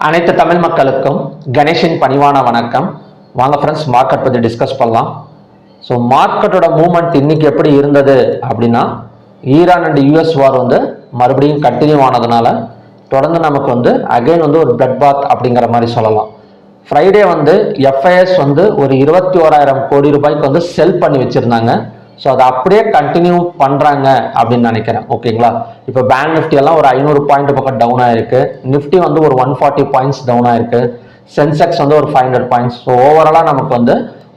அனைத்து தமிழ் மக்களுக்கும் கணேஷின் பணிவான வணக்கம். வாங்க ஃப்ரெண்ட்ஸ், மார்க்கெட் பற்றி டிஸ்கஸ் பண்ணலாம். ஸோ மார்க்கெட்டோட மூவ்மெண்ட் இன்னைக்கு எப்படி இருந்தது அப்படின்னா, ஈரான் அண்ட் யூஎஸ் வார் மறுபடியும் கண்டினியூ ஆனதுனால தொடர்ந்து நமக்கு அகைன் ஒரு பிளட் பாத் அப்படிங்கிற மாதிரி சொல்லலாம். ஃப்ரைடே எஃப்ஐஎஸ் ஒரு 21,000 கோடி ரூபாய்க்கு செல் பண்ணி வச்சுருந்தாங்க. ஸோ அதை அப்படியே கண்டினியூ பண்ணுறாங்க அப்படின்னு நினைக்கிறேன். ஓகேங்களா, இப்போ பேங்க் நிஃப்டி எல்லாம் ஒரு 500 பாயிண்ட் பக்கம் டவுன் ஆயிருக்கு. நிஃப்டி ஒரு 140 பாயிண்ட்ஸ் டவுன் ஆயிருக்கு. சென்செக்ஸ் ஒரு 500 பாயிண்ட்ஸ். ஸோ ஓவராலாக நமக்கு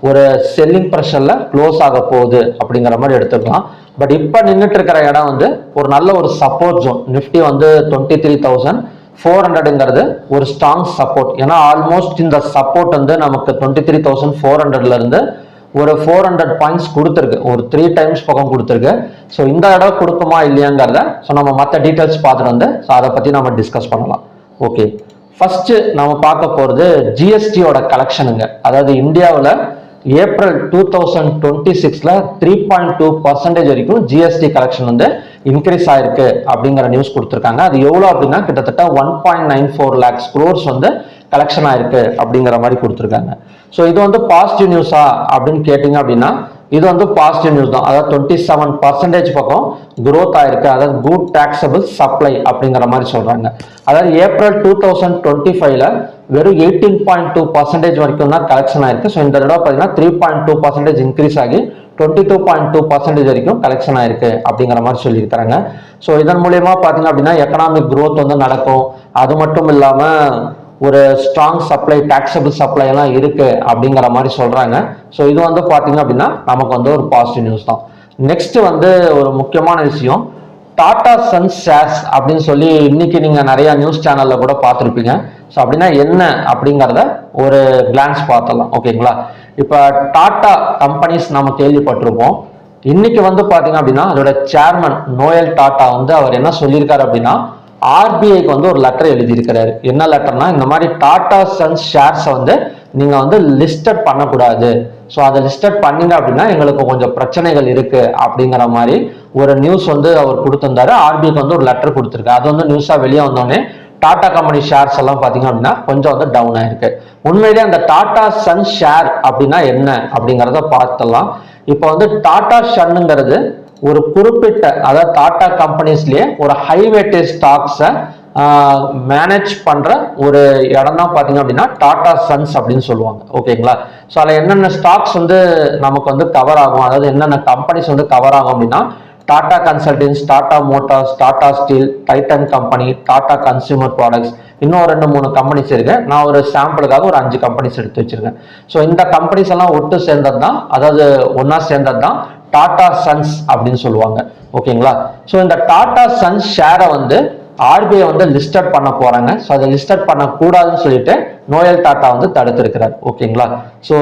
ஒரு செல்லிங் ப்ரெஷரில் க்ளோஸ் ஆக போகுது அப்படிங்கிற மாதிரி எடுத்துக்கலாம். பட் இப்போ நின்றுட்டு இருக்கிற இடம் ஒரு நல்ல ஒரு சப்போர்ட் ஜோன். நிஃப்டி 23,400ங்கிறது ஒரு ஸ்ட்ராங் சப்போர்ட். ஏன்னா ஆல்மோஸ்ட் இந்த சப்போர்ட் நமக்கு 23,400லேருந்து ஒரு 400 பாயிண்ட்ஸ் கொடுத்துருக்கு, ஒரு 3 டைம்ஸ் பக்கம் கொடுத்துருக்கு. ஸோ இந்த இடம் கொடுக்குமா இல்லையாங்கிறத நம்ம மற்ற டீட்டெயில்ஸ் பார்த்துட்டு ஸோ அதை பற்றி நம்ம டிஸ்கஸ் பண்ணலாம். ஓகே, ஃபர்ஸ்ட் நம்ம பார்க்க போகிறது ஜிஎஸ்டியோட கலெக்ஷனுங்க. அதாவது இந்தியாவில் ஏப்ரல் 2026 3.2% வரைக்கும் ஜிஎஸ்டி கலெக்ஷன் இன்க்ரீஸ் ஆயிருக்கு அப்படிங்கிற நியூஸ் கொடுத்துருக்காங்க. அது எவ்வளோ அப்படின்னா கிட்டத்தட்ட 1.94 lakhs crores கலெக்ஷன் ஆயிருக்கு அப்படிங்கிற மாதிரி கொடுத்துருக்காங்க. ஸோ இது பாசிட்டிவ் நியூஸா அப்படின்னு கேட்டிங்க அப்படின்னா இது பாசிட்டிவ் நியூஸ் தான். அதாவது 27% பக்கம் growth ஆயிருக்கு. அதாவது குட் டாக்ஸபிள் சப்ளை அப்படிங்கிற மாதிரி சொல்றாங்க. அதாவது ஏப்ரல் 2025ல வெறும் 18.2% வரைக்கும் தான் கலெக்ஷன் ஆயிருக்கு. ஸோ இந்த தடவை பார்த்தீங்கன்னா 3.2% இன்க்ரீஸ் ஆகி 22.2% வரைக்கும் கலெக்ஷன் ஆயிருக்கு அப்படிங்கிற மாதிரி சொல்லியிருக்கிறாங்க. ஸோ இதன் மூலயமா பார்த்தீங்க அப்படின்னா எக்கனாமிக் growth நடக்கும். அது மட்டும் இல்லாமல் ஒரு ஸ்ட்ராங் சப்ளை, டாக்ஸபிள் சப்ளை எல்லாம் இருக்கு அப்படிங்கிற மாதிரி சொல்றாங்க. ஸோ இது பார்த்தீங்க அப்படின்னா நமக்கு ஒரு பாசிட்டிவ் நியூஸ் தான். நெக்ஸ்ட் ஒரு முக்கியமான விஷயம், டாடா சன்ஸ் ஷேர்ஸ் அப்படின்னு சொல்லி இன்னைக்கு நீங்க நிறைய நியூஸ் சேனல்ல கூட பார்த்துருப்பீங்க. ஸோ அப்படின்னா என்ன அப்படிங்கிறத ஒரு கிளான்ஸ் பார்த்தலாம். ஓகேங்களா, இப்போ டாடா கம்பெனிஸ் நம்ம கேள்விப்பட்டிருப்போம். இன்னைக்கு பார்த்தீங்க அப்படின்னா அதோட சேர்மன் நோயல் டாடா அவர் என்ன சொல்லியிருக்காரு அப்படின்னா, ஆர்பிஐக்கு ஒரு லெட்டர் எழுதியிருக்கிறாரு. என்ன லெட்டர்னா, இந்த மாதிரி டாடா சன்ஸ் ஷேர்ஸை நீங்க லிஸ்டட் பண்ணக்கூடாது. ஸோ அதை லிஸ்டட் பண்ணீங்க அப்படின்னா எங்களுக்கு கொஞ்சம் பிரச்சனைகள் இருக்கு அப்படிங்கிற மாதிரி ஒரு நியூஸ் அவர் கொடுத்திருந்தாரு. ஆர்பிஐக்கு ஒரு லெட்டர் கொடுத்துருக்காரு. அது நியூஸா வெளியே வந்தோடனே டாடா கம்பெனி ஷேர்ஸ் எல்லாம் பார்த்தீங்க அப்படின்னா கொஞ்சம் டவுன் ஆயிருக்கு. உண்மையிலேயே அந்த டாடா சன் ஷேர் அப்படின்னா என்ன அப்படிங்கிறத பார்த்தலாம். இப்போ டாடா ஷன்னுங்கிறது ஒரு குறிப்பிட்ட, அதாவது டாடா கம்பெனிஸ்லயே ஒரு ஹை வெயிட்டேஜ் ஸ்டாக்ஸை மேனேஜ் பண்ற ஒரு இடம் தான் பார்த்தீங்க அப்படின்னா டாடா சன்ஸ் அப்படின்னு சொல்லுவாங்க. ஓகேங்களா, ஸோ அதில் என்னென்ன ஸ்டாக்ஸ் நமக்கு கவர் ஆகும், அதாவது என்னென்ன கம்பெனிஸ் கவர் ஆகும் அப்படின்னா Tata consultants, Tata Motors, Tata steel, Titan company, Tata consumer products, இன்னும் 2-3 கம்பெனிஸ் இருக்கு. நான் ஒரு சாம்பிளுக்காக ஒரு 5 கம்பெனிஸ் எடுத்து வச்சிருக்கேன். ஸோ இந்த கம்பெனிஸ் எல்லாம் ஒட்டு சேர்ந்தது தான், அதாவது ஒன்னா சேர்ந்தது தான் டாடா சன்ஸ் அப்படின்னு சொல்லுவாங்க. ஓகேங்களா, ஸோ இந்த டாடா சன்ஸ் ஷேரை ஆர்பிஐ லிஸ்டட் பண்ண போறாங்க. ஸோ அதை லிஸ்டட் பண்ணக்கூடாதுன்னு சொல்லிட்டு நோயல் டாடா தடுத்திருக்கிறார். ஓகேங்களா, ஸோ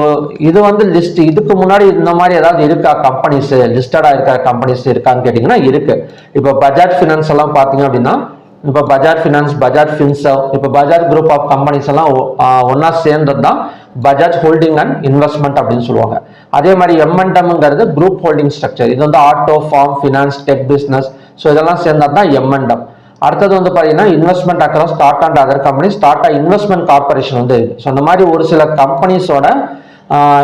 இது லிஸ்ட், இதுக்கு முன்னாடி இந்த மாதிரி ஏதாவது இருக்கா கம்பெனிஸ், லிஸ்டடா இருக்கிற கம்பெனிஸ் இருக்கான்னு கேட்டீங்கன்னா இருக்கு. இப்போ பஜாஜ் ஃபினான்ஸ் எல்லாம் பார்த்தீங்க அப்படின்னா, இப்போ பஜாஜ் ஃபினான்ஸ், பஜாஜ் ஃபின்சர்வ், இப்போ பஜாஜ் குரூப் ஆஃப் கம்பெனிஸ் எல்லாம் ஒன்னா சேர்ந்தது தான் பஜாஜ் ஹோல்டிங் அண்ட் இன்வெஸ்ட்மெண்ட் அப்படின்னு சொல்லுவாங்க. அதே மாதிரி எம்என்டம்ங்கிறது குரூப் ஹோல்டிங் ஸ்ட்ரக்சர். இது auto, farm, finance, tech business, so இதெல்லாம் சேர்ந்தது தான் எம்என்டம். அடுத்தது பார்த்தீங்கன்னா investment across Tata and other companies, Tata investment corporation இருக்கு. ஸோ இந்த மாதிரி ஒரு சில கம்பெனிஸோட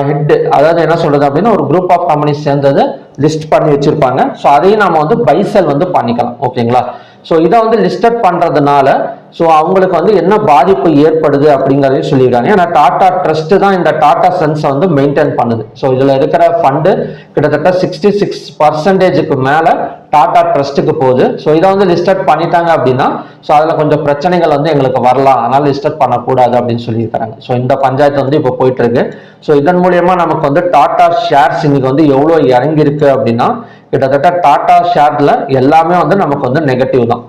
ஹெட், அதாவது என்ன சொல்றது அப்படின்னா ஒரு குரூப் ஆஃப் கம்பெனிஸ் சேர்ந்தது லிஸ்ட் பண்ணி வச்சிருப்பாங்க. ஸோ அதையும் நம்ம பைசல் பண்ணிக்கலாம். ஓகேங்களா, ஸோ இதை லிஸ்டட் பண்றதுனால ஸோ அவங்களுக்கு என்ன பாதிப்பு ஏற்படுது அப்படிங்கிறதையும் சொல்லியிருக்காங்க. ஏன்னா டாடா ட்ரஸ்ட் தான் இந்த டாடா சன்ஸை மெயின்டைன் பண்ணுது. ஸோ இதுல இருக்கிற ஃபண்டு கிட்டத்தட்ட 66%க்கு மேல டாடா ட்ரஸ்ட்டுக்கு போகுது. ஸோ இதை லிஸ்டட் பண்ணிட்டாங்க அப்படின்னா ஸோ அதுல கொஞ்சம் பிரச்சனைகள் எங்களுக்கு வரலாம், அதனால லிஸ்டட் பண்ணக்கூடாது அப்படின்னு சொல்லியிருக்காங்க. ஸோ இந்த பஞ்சாயத்து இப்போ போயிட்டு இருக்கு. ஸோ இதன் மூலியமா நமக்கு டாடா ஷேர்ஸ் இன்னைக்கு எவ்வளோ இறங்கி இருக்கு அப்படின்னா கிட்டத்தட்ட டாடா ஷேர்ல எல்லாமே நமக்கு நெகட்டிவ் தான்.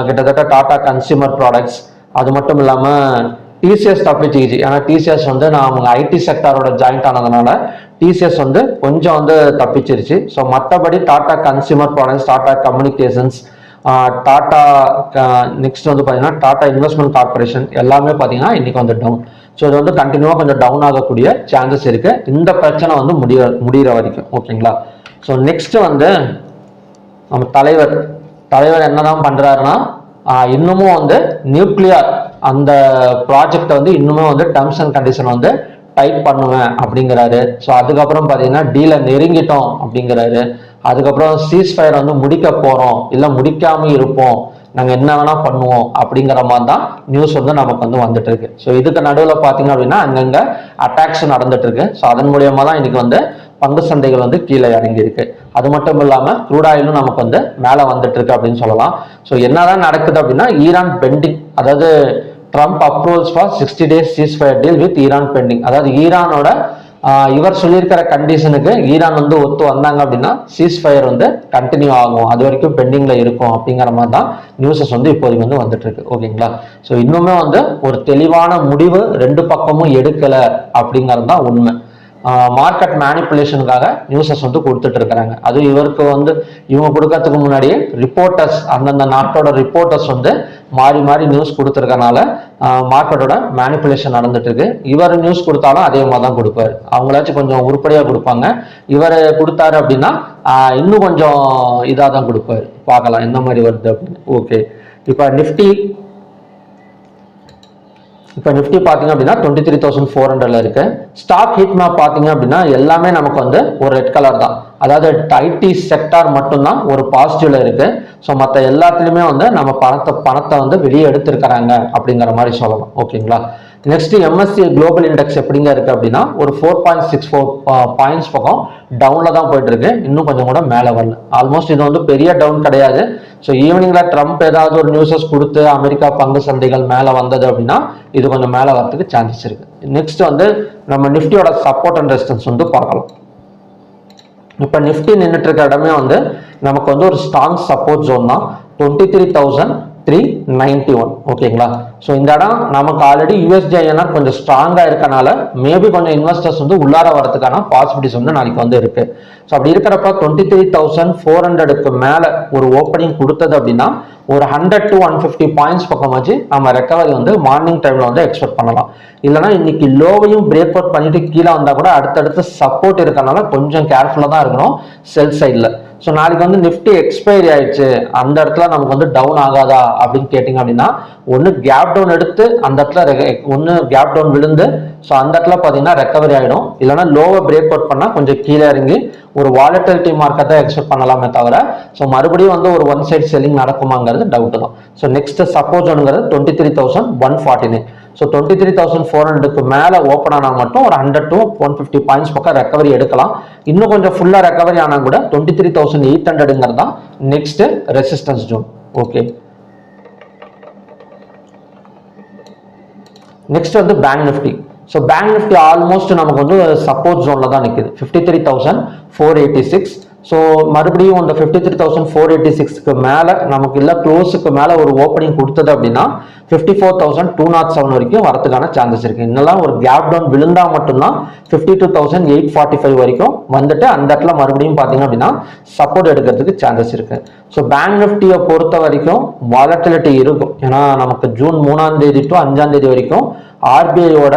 கிட்டத்தட்ட டாடா கன்சியூமர் ப்ராடக்ட்ஸ், அது மட்டும் இல்லாமல் டிசிஎஸ் தப்பிச்சிச்சு. ஏன்னா டிசிஎஸ் நான் அவங்க ஐடி செக்டாரோட ஜாயிண்ட் ஆனதுனால டிசிஎஸ் கொஞ்சம் தப்பிச்சிருச்சு. ஸோ மற்றபடி Tata consumer products, Tata communications, Tata next பார்த்தீங்கன்னா டாடா இன்வெஸ்ட்மெண்ட் கார்பரேஷன் எல்லாமே பார்த்தீங்கன்னா இன்னைக்கு டவுன். ஸோ இது கண்டினியூவாக கொஞ்சம் டவுன் ஆகக்கூடிய சான்சஸ் இருக்கு இந்த பிரச்சனை முடிகிற வரைக்கும். ஓகேங்களா, ஸோ நெக்ஸ்ட் நம்ம தலைவர் என்னதான் பண்றாருன்னா இன்னமும் நியூக்ளியர் அந்த ப்ராஜெக்டை வந்து இன்னுமே வந்து டேர்ம்ஸ் அண்ட் கண்டிஷன் வந்து டைப் பண்ணுவேன் அப்படிங்கிறாரு. ஸோ அதுக்கப்புறம் பார்த்தீங்கன்னா டீலை நெருங்கிட்டோம் அப்படிங்கிறாரு. அதுக்கப்புறம் சீஸ்ஃபயர் வந்து முடிக்க போகிறோம், இல்லை முடிக்காம இருப்போம், நாங்கள் என்ன வேணா பண்ணுவோம் அப்படிங்கிற மாதிரி தான் நியூஸ் வந்து நமக்கு வந்து வந்துட்டு இருக்கு. ஸோ இதுக்கு நடுவில் பார்த்தீங்க அப்படின்னா அங்கங்கே அட்டாக்ஸ் நடந்துட்டு இருக்கு. ஸோ அதன் மூலியமாக தான் இன்னைக்கு வந்து பங்கு சந்தைகள் வந்து கீழே இறங்கி இருக்கு. அது மட்டும் இல்லாமல் க்ரூட் ஆயிலும் நமக்கு வந்து மேலே வந்துட்டு இருக்கு அப்படின்னு சொல்லலாம். ஸோ என்னதான் நடக்குது அப்படின்னா ஈரான் பெண்டிங், அதாவது Trump approvals for 60 days ceasefire deal with Iran pending. அதாவது ஈரானோட இவர் சொல்லியிருக்கிற கண்டிஷனுக்கு ஈரான் வந்து ஒத்து வந்தாங்க அப்படின்னா சீஸ்ஃபயர் வந்து கண்டினியூ ஆகும், அது வரைக்கும் பெண்டிங்ல இருக்கும் அப்படிங்கிற மாதிரி தான் நியூஸஸ் வந்து இப்போதைக்கு வந்து வந்துட்டு இருக்கு. ஓகேங்களா? ஸோ இன்னுமே வந்து ஒரு தெளிவான முடிவு ரெண்டு பக்கமும் எடுக்கல அப்படிங்கிறது தான் உண்மை. மார்க்கெட் மேனிப்புலேஷனுக்காக நியூஸஸ் வந்து கொடுத்துட்டு இருக்கிறாங்க. அது இவருக்கு வந்து இவங்க கொடுக்கறதுக்கு முன்னாடியே ரிப்போர்ட்டர்ஸ், அந்தந்த நாட்டோட ரிப்போர்ட்டர்ஸ் வந்து மாறி மாறி நியூஸ் கொடுத்துருக்கனால மார்க்கெட்டோட மேனிப்புலேஷன் நடந்துட்டு இருக்கு. இவர் நியூஸ் கொடுத்தாலும் அதே மாதிரி தான் கொடுப்பாரு. அவங்களாச்சும் கொஞ்சம் உருப்படியாக கொடுப்பாங்க. இவர் கொடுத்தாரு அப்படின்னா இன்னும் கொஞ்சம் இதாக தான் கொடுப்பாரு. பார்க்கலாம் என்ன மாதிரி வருது அப்படின்னு. ஓகே, இப்போ நிஃப்டி பார்த்தீங்க அப்படின்னா 23,400ல இருக்கு. ஸ்டாக் ஹீட் மேப் பார்த்தீங்க அப்படின்னா எல்லாமே நமக்கு வந்து ஒரு ரெட் கலர் தான். அதாவது ஐடி செக்டார் மட்டும்தான் ஒரு பாசிட்டிவ்ல இருக்கு. ஸோ மற்ற எல்லாத்துலேயுமே வந்து நம்ம பணத்தை வந்து வெளியே எடுத்திருக்கிறாங்க அப்படிங்கிற மாதிரி சொல்லலாம். ஓகேங்களா? நெக்ஸ்ட் எம்எஸ்சி குளோபல் இண்டெக்ஸ் எப்படிங்க இருக்கு அப்படின்னா ஒரு 4.64 பாயிண்ட்ஸ் பக்கம் டவுன்ல தான் போயிட்டு இருக்கு. இன்னும் கொஞ்சம் கூட மேலே வரல. ஆல்மோஸ்ட் இது வந்து பெரிய டவுன் கிடையாது. ஸோ ஈவினிங்ல ட்ரம்ப் ஏதாவது ஒரு நியூஸஸ் கொடுத்து அமெரிக்கா பங்கு சந்தைகள் மேலே வந்தது அப்படின்னா இது கொஞ்சம் மேலே வரதுக்கு சான்சஸ் இருக்கு. நெக்ஸ்ட் வந்து நம்ம நிஃப்டியோட சப்போர்ட் அண்ட் ரெசிஸ்டன்ஸ் வந்து பார்க்கலாம். இப்போ நிஃப்டி நின்றுட்டு இருக்க இடமே வந்து நமக்கு வந்து ஒரு ஸ்ட்ராங் சப்போர்ட் ஜோன் தான், 23,391. ஓகேங்களா? ஸோ இந்த இடம் நமக்கு ஆல்ரெடி யூஎஸ்டிஐஎன்ஆர் கொஞ்சம் ஸ்ட்ராங்காக இருக்கனால மேபி கொஞ்சம் இன்வெஸ்டர்ஸ் வந்து உள்ளார வரதுக்கான பாசிபிலிட்டிஸ் வந்து நாளைக்கு வந்து இருக்கு. ஸோ அப்படி இருக்கிறப்ப 23,400க்கு மேலே ஒரு ஓப்பனிங் கொடுத்தது அப்படின்னா ஒரு 100 to 150 பாயிண்ட்ஸ் பக்கம் வச்சு நம்ம ரெக்கவரி வந்து மார்னிங் டைம்ல வந்து எக்ஸ்பெக்ட் பண்ணலாம். இல்லைனா இன்னைக்கு லோவையும் பிரேக் அவுட் பண்ணிட்டு கீழே வந்தா கூட அடுத்தடுத்து சப்போர்ட் இருக்கனால கொஞ்சம் கேர்ஃபுல்லாக தான் இருக்கணும் செல் சைடில். ஸோ நாளைக்கு வந்து நிஃப்டி எக்ஸ்பைரி ஆயிடுச்சு, அந்த இடத்துல நமக்கு வந்து டவுன் ஆகாதா அப்படின்னு கேட்டிங்க அப்படின்னா ஒன்று கேப் டவுன் எடுத்து அந்த இடத்துல ஒன்று கேப் டவுன் விழுந்து ஸோ அந்த இடத்துல பார்த்தீங்கன்னா ரெக்கவரி ஆகிடும். இல்லைனா லோவை பிரேக் அவுட் பண்ணால் கொஞ்சம் கீழே இறங்கி ஒரு வாலட்டிலிட்டி மார்க்கெட்டை எக்ஸ்பெக்ட் பண்ணலாமே தவிர ஸோ மறுபடியும் வந்து ஒரு ஒன் சைட் செல்லிங் நடக்குமாங்கிறது டவுட் தான். ஸோ நெக்ஸ்ட் சப்போஸ் ஒன்றுங்கிறது 23,149. ஸோ 23,400க்கு மேலே ஓப்பன் ஆனால் மட்டும் ஒரு 100 to 150 பாயிண்ட்ஸ் பக்கம் ரெக்கவரி எடுக்கலாம். இன்னும் கொஞ்சம் ஃபுல்லாக ரெக்கவரி ஆனால் கூட 23,800ங்கிறது தான் next resistance zone. Okay, next வந்து bank Nifty. So bank Nifty almost நமக்கு வந்து சப்போர்ட் ஜோன்ல தான் நிற்குது, 53,486. ஸோ மறுபடியும் அந்த 53,486க்கு மேலே நமக்கு இல்லை க்ளோஸுக்கு மேலே ஒரு ஓப்பனிங் கொடுத்தது அப்படின்னா 54,207 வரைக்கும் வரதுக்கான சான்சஸ் இருக்கு. இன்னெல்லாம் ஒரு கேப் டவுன் விழுந்தா மட்டும்தான் 52,845 வரைக்கும் வந்துட்டு அந்த இடத்துல மறுபடியும் பார்த்தீங்க அப்படின்னா சப்போர்ட் எடுக்கிறதுக்கு சான்சஸ் இருக்கு. ஸோ பேங்க் நிஃப்டியை பொறுத்த வரைக்கும் வாலட்டிலிட்டி இருக்கும். ஏன்னா நமக்கு ஜூன் 3ஆம் தேதி to 5ஆம் தேதி வரைக்கும் ஆர்பிஐயோட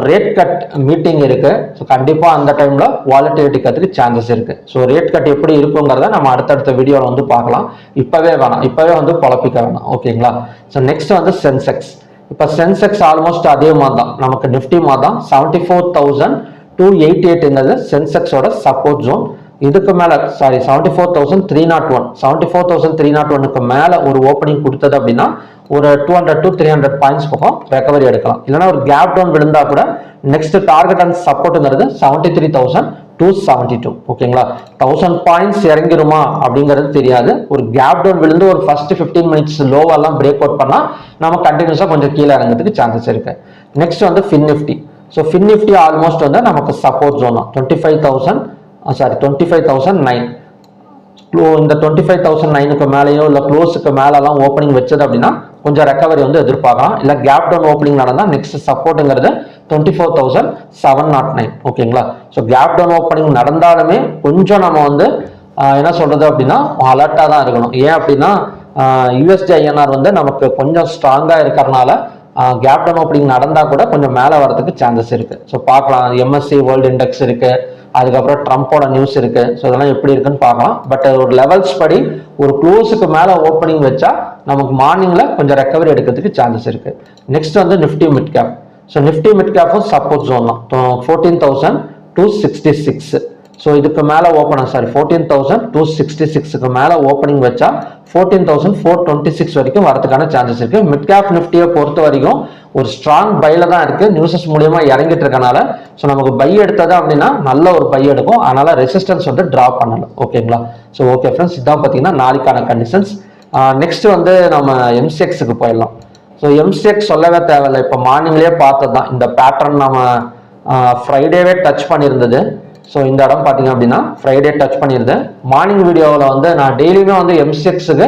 ரேட் கட் மீட்டிங் இருக்கு. ஸோ கண்டிப்பாக அந்த டைம்ல வாலட்டிலிட்டி கத்துக்கு சான்சஸ் இருக்கு. ஸோ ரேட் கட் எப்படி இருக்குங்கிறத நம்ம அடுத்தடுத்த வீடியோவில் வந்து பார்க்கலாம். இப்பவே வேணாம், இப்பவே வந்து குழப்பிக்க வேணாம். ஓகேங்களா? ஸோ நெக்ஸ்ட் வந்து சென்செக்ஸ். இப்போ சென்செக்ஸ் ஆல்மோஸ்ட் அதே மாதிரி தான், நமக்கு நிஃப்டி மாதிரி தான் 74,288 சென்செக்ஸோட சப்போர்ட் ஜோன். இதுக்கு மேல 74,301 மேல ஒரு ஓப்பனிங் கொடுத்தது அப்படின்னா ஒரு 200 to 300 பாயிண்ட்ஸ் பக்கம் ரெக்கவரி எடுக்கலாம். இல்லைன்னா ஒரு கேப் டவுன் விழுந்தா கூட நெக்ஸ்ட் டார்கெட் அண்ட் சப்போர்ட்ங்கிறது 73,272. ஓகேங்களா? 1000 பாயிண்ட்ஸ் இறங்கிருமா அப்படிங்கிறது தெரியாது. ஒரு கேப் டவுன் விழுந்து ஒரு ஃபர்ஸ்ட் 15 மினிட்ஸ் லோவெல்லாம் பிரேக் அவுட் பண்ணா நம்ம கண்டினியூஸா கொஞ்சம் கீழே இறங்கிறதுக்கு சான்சஸ் இருக்கு. நெக்ஸ்ட் வந்து fin Nifty. So fin Nifty almost வந்து நமக்கு சப்போர்ட் ஜோன் தான் 25,009. இந்த 25,009க்கு மேலேயோ இல்லை க்ளோஸுக்கு மேலெல்லாம் ஓப்பனிங் வச்சது அப்படின்னா கொஞ்சம் ரெக்கவரி வந்து எதிர்பார்க்கலாம். இல்லை கேப் டவுன் ஓப்பனிங் நடந்தால் நெக்ஸ்ட் சப்போர்ட்டுங்கிறது 24,709. ஓகேங்களா? ஸோ கேப் டவுன் ஓப்பனிங் நடந்தாலுமே கொஞ்சம் நம்ம வந்து என்ன சொல்றது அப்படின்னா அலர்ட்டாக தான் இருக்கணும். ஏன் அப்படின்னா யூஎஸ்டிஐஎன்ஆர் வந்து நமக்கு கொஞ்சம் ஸ்ட்ராங்காக இருக்கிறதுனால கேப் டவுன் ஓப்பனிங் நடந்தால் கூட கொஞ்சம் மேலே வரதுக்கு சான்சஸ் இருக்கு. ஸோ பார்க்கலாம், எம்எஸ்சி வேர்ல்டு இண்டெக்ஸ் இருக்கு, அதுக்கப்புறம் ட்ரம்ப்போட நியூஸ் இருக்கு. ஸோ இதெல்லாம் எப்படி இருக்குன்னு பார்க்கலாம். பட் ஒரு லெவல்ஸ் படி ஒரு க்ளோஸுக்கு மேலே ஓப்பனிங் வச்சா நமக்கு மார்னிங்ல கொஞ்சம் ரெக்கவரி எடுக்கிறதுக்கு சான்சஸ் இருக்கு. நெக்ஸ்ட் வந்து Nifty mid cap. So Nifty mid கேப்பும் சப்போர்ட் ஜோன் தான் 14,266. ஸோ இதுக்கு மேலே 14,266க்கு மேலே ஓப்பனிங் வச்சா 14,426 வரைக்கும் வரதுக்கான சான்சஸ் இருக்கு. மிட் கேப் நிஃப்டியை பொறுத்த வரைக்கும் ஒரு ஸ்ட்ராங் பைல தான் இருக்கு. நியூஸஸ் மூலியமா இறங்கிட்டு இருக்கனால ஸோ நமக்கு பை எடுத்தது அப்படின்னா நல்ல ஒரு பை எடுக்கும். அதனால ரெசிஸ்டன்ஸ் வந்து டிராப் பண்ணல. ஓகேங்களா? ஸோ ஓகே ஃப்ரெண்ட்ஸ், இதான் பார்த்தீங்கன்னா நாளைக்கான கண்டிஷன்ஸ். நெக்ஸ்ட் வந்து நம்ம எம்சிஎக்ஸுக்கு போயிடலாம். ஸோ எம்சிஎக்ஸ் சொல்லவே தேவையில்லை, இப்போ மார்னிங்லேயே பார்த்தது தான். இந்த பேட்டர்ன் நம்ம ஃப்ரைடேவே டச் பண்ணியிருந்தது. ஸோ இந்த இடம் பார்த்தீங்க அப்படின்னா ஃப்ரைடே டச் பண்ணியிருந்தேன். மார்னிங் வீடியோவில் வந்து நான் டெய்லியுமே வந்து எம்சிஎக்ஸுக்கு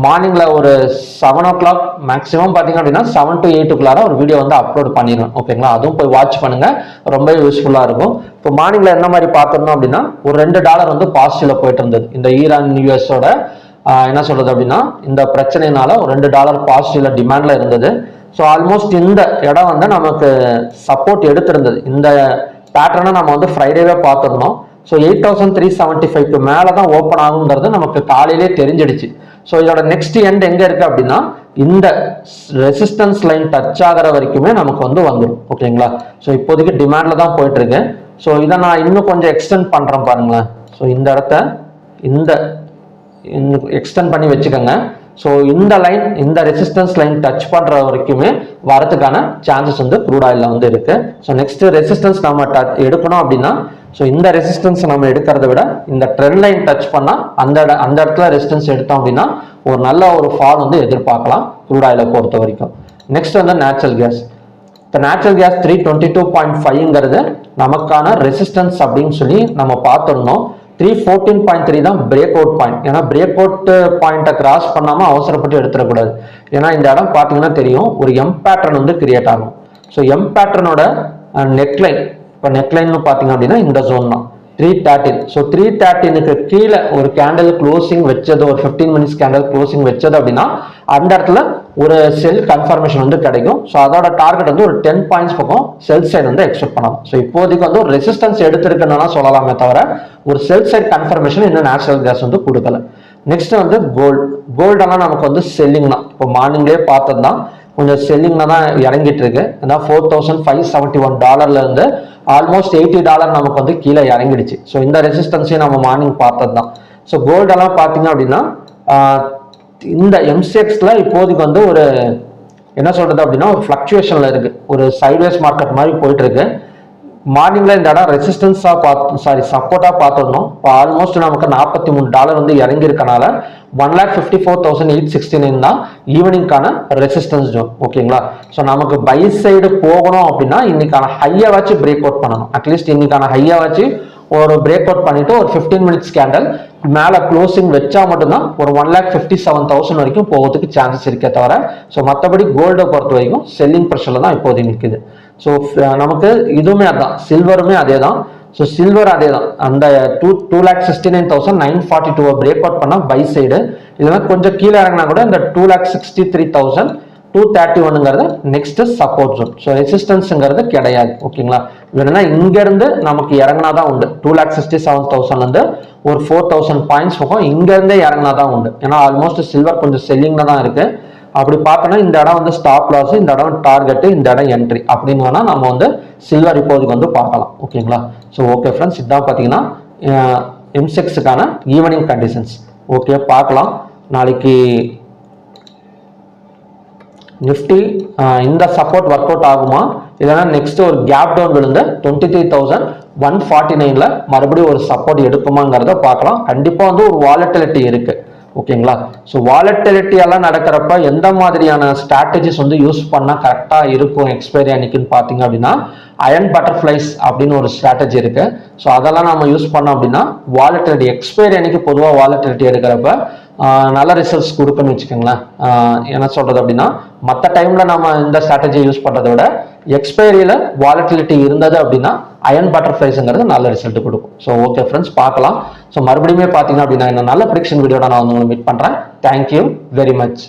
மார்னிங்கில் ஒரு 7 o'clock மேக்ஸிமம் பார்த்தீங்க அப்படின்னா 7 to 8 ஒரு வீடியோ வந்து அப்லோட் பண்ணிடுவேன். ஓகேங்களா? அதுவும் போய் வாட்ச் பண்ணுங்க, ரொம்ப யூஸ்ஃபுல்லாக இருக்கும். இப்போ மார்னிங்கில் என்ன மாதிரி பார்த்துருந்தோம் அப்படின்னா ஒரு $2 வந்து பாசிட்டிவ்ல போயிட்டு இருந்தது. இந்த ஈரான் யூஎஸோட என்ன சொல்றது அப்படின்னா இந்த பிரச்சனைனால ஒரு $2 பாசிட்டிவ்ல டிமாண்ட்ல இருந்தது. ஸோ ஆல்மோஸ்ட் இந்த இடம் வந்து நமக்கு சப்போர்ட் எடுத்திருந்தது. இந்த பேட்டர்னை நம்ம வந்து ஃப்ரைடேவே பார்த்துருந்தோம். ஸோ 8,375க்கு மேலே தான் ஓப்பன் ஆகுங்கிறது நமக்கு காலையிலே தெரிஞ்சிடுச்சு. ஸோ இதோட நெக்ஸ்ட் எண்ட் எங்க இருக்கு அப்படின்னா இந்த ரெசிஸ்டன்ஸ் லைன் டச் ஆகிற வரைக்குமே நமக்கு வந்து வந்துடும். ஓகேங்களா? ஸோ இப்போதைக்கு டிமாண்ட்ல தான் போயிட்டு இருக்கு. ஸோ இதை நான் இன்னும் கொஞ்சம் எக்ஸ்டெண்ட் பண்றேன் பாருங்களேன். ஸோ இந்த இடத்த எக்ஸ்டெண்ட் பண்ணி வச்சுக்கோங்க. ஸோ இந்த லைன், இந்த ரெசிஸ்டன்ஸ் லைன் டச் பண்ற வரைக்குமே வரதுக்கான சான்சஸ் வந்து க்ரூட் ஆயில்ல வந்து இருக்கு. ஸோ நெக்ஸ்ட் ரெசிஸ்டன்ஸ் நம்ம எடுக்கணும் அப்படின்னா ஸோ இந்த ரெசிஸ்டன்ஸ் நம்ம எடுக்கிறத விட இந்த ட்ரெண்ட் லைன் டச் பண்ணா அந்த இடத்துல ரெசிஸ்டன்ஸ் எடுத்தோம் அப்படின்னா ஒரு நல்ல ஒரு ஃபால் வந்து எதிர்பார்க்கலாம் க்ரூட் ஆயிலை பொறுத்த வரைக்கும். நெக்ஸ்ட் வந்து நேச்சுரல் கேஸ். இந்த நேச்சுரல் கேஸ் 322.5ங்கிறது நமக்கான ரெசிஸ்டன்ஸ் அப்படின்னு சொல்லி நம்ம பார்த்துருந்தோம். 314.3 தான் பிரேக் அவுட் பாயிண்ட். ஏன்னா பிரேக் அவுட் பாயிண்ட்டை கிராஸ் பண்ணாம அவசரப்பட்டு எடுத்துடக்கூடாது. ஏன்னா இந்த இடம் பார்த்தீங்கன்னா தெரியும் ஒரு எம் பேட்டர்ன் வந்து கிரியேட் ஆகும். ஸோ எம் பேட்டர்னோட நெக்லைன், இப்போ நெக்லைன்னு பார்த்தீங்க அப்படின்னா இந்த ஜோன் தான் 313. ஸோ 313க்கு கீழே ஒரு கேண்டல் க்ளோசிங் வச்சது, ஒரு 15 minutes கேண்டல் க்ளோசிங் வச்சது அப்படின்னா அந்த இடத்துல ஒரு செல் கன்ஃபர்மேஷன் வந்து கிடைக்கும். ஸோ அதோட டார்கெட் வந்து ஒரு 10 points பக்கம் செல் சைடு வந்து எக்ஸ்பெக்ட் பண்ணலாம். ஸோ இப்போதைக்கு வந்து ஒரு ரெசிஸ்டன்ஸ் எடுத்திருக்குன்னு சொல்லலாமே தவிர ஒரு செல் சைடு கன்ஃபர்மேஷன் இன்னும் நேச்சுரல் கேஸ் வந்து கொடுக்கல. நெக்ஸ்ட் வந்து கோல்டெல்லாம் நமக்கு வந்து செல்லிங் தான். இப்போ மார்னிங்லேயே பார்த்தது தான் கொஞ்சம் செல்லிங்ல தான் இறங்கிட்டு இருக்கு. ஏன்னா $4,571 இருந்து ஆல்மோஸ்ட் $80 நமக்கு வந்து கீழே இறங்கிடுச்சு. ஸோ இந்த ரெசிஸ்டன்ஸையும் நம்ம மார்னிங் பார்த்தது தான். ஸோ கோல்டெல்லாம் பார்த்தீங்க அப்படின்னா இந்த எம்சிஎக்ஸ்ல இப்போதைக்கு வந்து ஒரு என்ன சொல்றது அப்படின்னா ஒரு ஃபிளக்சுவேஷன்ல இருக்கு, ஒரு சைட்வேஸ் மார்க்கெட் மாதிரி போயிட்டு இருக்கு. மார்னிங்ல இந்த இடம் ரெசிஸ்டன்ஸா சப்போர்ட்டா பார்த்துடணும். இப்போ ஆல்மோஸ்ட் நமக்கு $43 வந்து இறங்கி இருக்கனால 1,54,869 தான் ஈவினிங்கான ரெசிஸ்டன்ஸ் ஜோன். ஓகேங்களா? ஸோ நமக்கு பை சைடு போகணும் அப்படின்னா இன்னைக்கான ஹையை வச்சு பிரேக் அவுட் பண்ணணும். அட்லீஸ்ட் இன்னைக்கான ஹையை வச்சு ஒரு பிரேக் அவுட் பண்ணிட்டு ஒரு 15 minutes கேண்டல் மேல க்ளோசிங் வச்சா மட்டும்தான் ஒரு 1,57,000 வரைக்கும் போகிறதுக்கு சான்சஸ் இருக்கே தவிர ஸோ மற்றபடி கோல்டை பொறுத்த வரைக்கும் செல்லிங் ப்ரெஷர்ல தான் இப்போதைக்கு நிற்குது. ஸோ நமக்கு இதுவுமே அதான், சில்வருமே அதே தான். ஸோ சில்வர் அதே தான், அந்த 2,69,942 பிரேக் அவுட் பண்ணா பை சைடு. இதெல்லாம் கொஞ்சம் கீழே இறங்கினா கூட இந்த 2,63,231ங்கிறது நெக்ஸ்ட் சப்போர்ட் ஜோன். ஸோ ரெசிஸ்டன்ஸ்ங்கிறது கிடையாது. ஓகேங்களா? வேணும்னா இங்க இருந்து நமக்கு இறங்கினாதான் உண்டு. 2,67,000 இருந்து ஒரு 4,000 points பக்கம் இங்க இருந்தே இறங்கினாதான் உண்டு. ஏன்னா ஆல்மோஸ்ட் சில்வர் கொஞ்சம் செல்லிங்ல தான் இருக்கு. அப்படி பார்த்தோன்னா இந்த இடம் வந்து ஸ்டாப் லாஸ், இந்த இடம் டார்கெட், இந்த இடம் என்ட்ரி அப்படின்னு வேணா நம்ம வந்து சில்வர் இப்போதைக்கு வந்து பார்க்கலாம். ஓகேங்களா? ஸோ ஓகே ஃப்ரெண்ட்ஸ், இதான் பார்த்தீங்கன்னா எம்செக்ஸுக்கான ஈவினிங் கண்டிஷன்ஸ். ஓகே, பார்க்கலாம் நாளைக்கு நிஃப்டி இந்த சப்போர்ட் ஒர்க் அவுட் ஆகுமா, இல்லைன்னா நெக்ஸ்ட் ஒரு கேப் டவுன் விழுந்து 23,149ல மறுபடியும் ஒரு சப்போர்ட் எடுக்குமாங்கிறத பார்க்கலாம். கண்டிப்பா வந்து ஒரு வாலட்டிலிட்டி இருக்கு. ஓகேங்களா? ஸோ வாலட்டிலிட்டி எல்லாம் நடக்கிறப்ப எந்த மாதிரியான ஸ்ட்ராட்டஜிஸ் வந்து யூஸ் பண்ணா கரெக்டா இருக்கும் எக்ஸ்பைரி அன்னைக்குன்னு பார்த்தீங்க அப்படின்னா அயன் பட்டர்ஃப்ளைஸ் அப்படின்னு ஒரு ஸ்ட்ராட்டஜி இருக்கு. ஸோ அதெல்லாம் நம்ம யூஸ் பண்ணோம் அப்படின்னா வாலட்டிலிட்டி எக்ஸ்பைரி அன்னைக்கு பொதுவாக வாலட்டிலிட்டி எடுக்கிறப்ப நல்ல ரிசல்ட்ஸ் கொடுக்குன்னு வச்சுக்கோங்களேன். என்ன சொல்றது அப்படின்னா மற்ற டைம்ல நம்ம இந்த ஸ்ட்ராட்டஜியை யூஸ் பண்றதை விட எக்ஸ்பைரியில வாலட்டிலிட்டி இருந்தது அப்படின்னா அயன் பட்டர்ஃப்ளைஸ்ங்கிறது நல்ல ரிசல்ட் கொடுக்கும். ஸோ ஓகே ஃப்ரெண்ட்ஸ், பார்க்கலாம். ஸோ மறுபடியும் பார்த்தீங்க அப்படின்னா இந்த நல்ல ப்ரிடிக்ஷன் வீடியோட நான் வந்து மீட் பண்றேன். Thank you very much.